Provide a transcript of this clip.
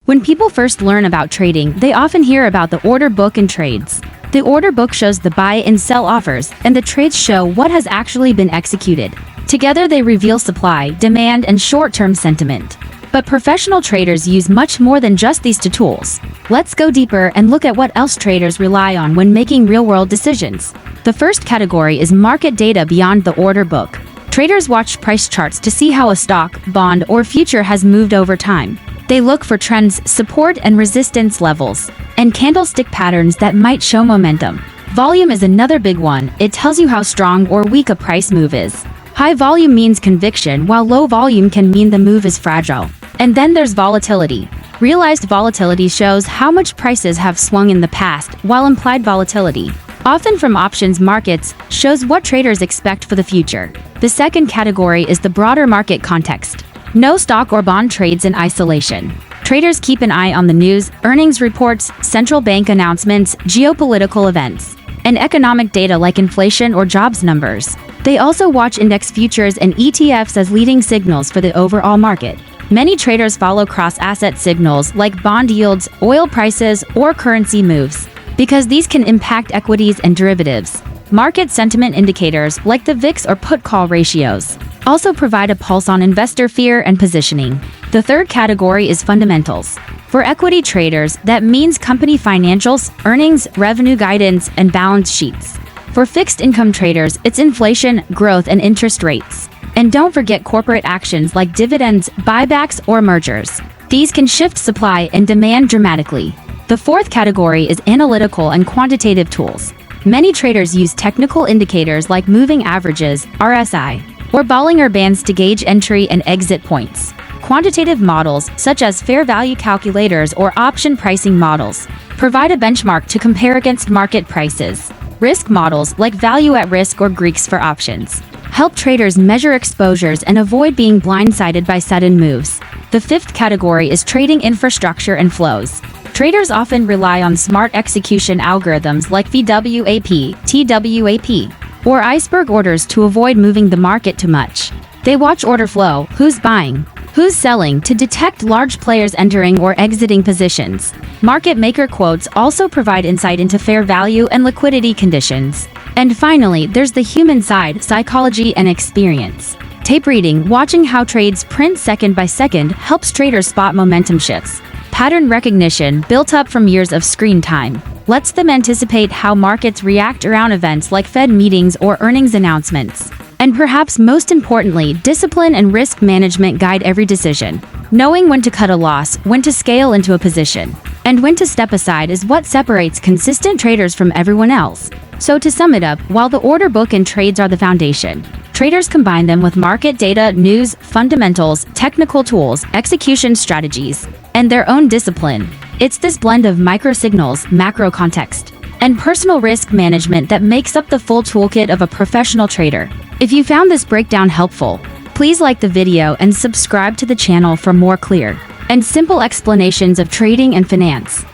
When people first learn about trading, they often hear about the order book and trades. The order book shows the buy and sell offers, and the trades show what has actually been executed. Together they reveal supply, demand, and short-term sentiment. But professional traders use much more than just these two tools. Let's go deeper and look at what else traders rely on when making real-world decisions. The first category is market data beyond the order book. Traders watch price charts to see how a stock, bond, or future has moved over time. They look for trends, support and resistance levels, and candlestick patterns that might show momentum. Volume is another big one. It tells you how strong or weak a price move is. High volume means conviction, while low volume can mean the move is fragile. And then there's volatility. Realized volatility shows how much prices have swung in the past, while implied volatility, often from options markets, shows what traders expect for the future. The second category is the broader market context. No stock or bond trades in isolation. Traders keep an eye on the news, earnings reports, central bank announcements, geopolitical events, and economic data like inflation or jobs numbers. They also watch index futures and ETFs as leading signals for the overall market. Many traders follow cross-asset signals like bond yields, oil prices, or currency moves, because these can impact equities and derivatives. Market sentiment indicators like the VIX or put-call ratios also provide a pulse on investor fear and positioning. The third category is fundamentals. For equity traders, that means company financials, earnings, revenue guidance, and balance sheets. For fixed income traders, it's inflation, growth, and interest rates. And don't forget corporate actions like dividends, buybacks, or mergers. These can shift supply and demand dramatically. The fourth category is analytical and quantitative tools. Many traders use technical indicators like moving averages, RSI, or Bollinger Bands to gauge entry and exit points. Quantitative models, such as fair value calculators or option pricing models, provide a benchmark to compare against market prices. Risk models, like value at risk or Greeks for options, help traders measure exposures and avoid being blindsided by sudden moves. The fifth category is trading infrastructure and flows. Traders often rely on smart execution algorithms like VWAP, TWAP, or iceberg orders to avoid moving the market too much. They watch order flow, who's buying, who's selling, to detect large players entering or exiting positions. Market maker quotes also provide insight into fair value and liquidity conditions. And finally, there's the human side, psychology and experience. Tape reading, watching how trades print second by second, helps traders spot momentum shifts. Pattern recognition, built up from years of screen time, lets them anticipate how markets react around events like Fed meetings or earnings announcements. And perhaps most importantly, discipline and risk management guide every decision. Knowing when to cut a loss, when to scale into a position, and when to step aside is what separates consistent traders from everyone else. So to sum it up, while the order book and trades are the foundation, traders combine them with market data, news, fundamentals, technical tools, execution strategies, and their own discipline. It's this blend of micro signals, macro context, and personal risk management that makes up the full toolkit of a professional trader. If you found this breakdown helpful, please like the video and subscribe to the channel for more clear and simple explanations of trading and finance.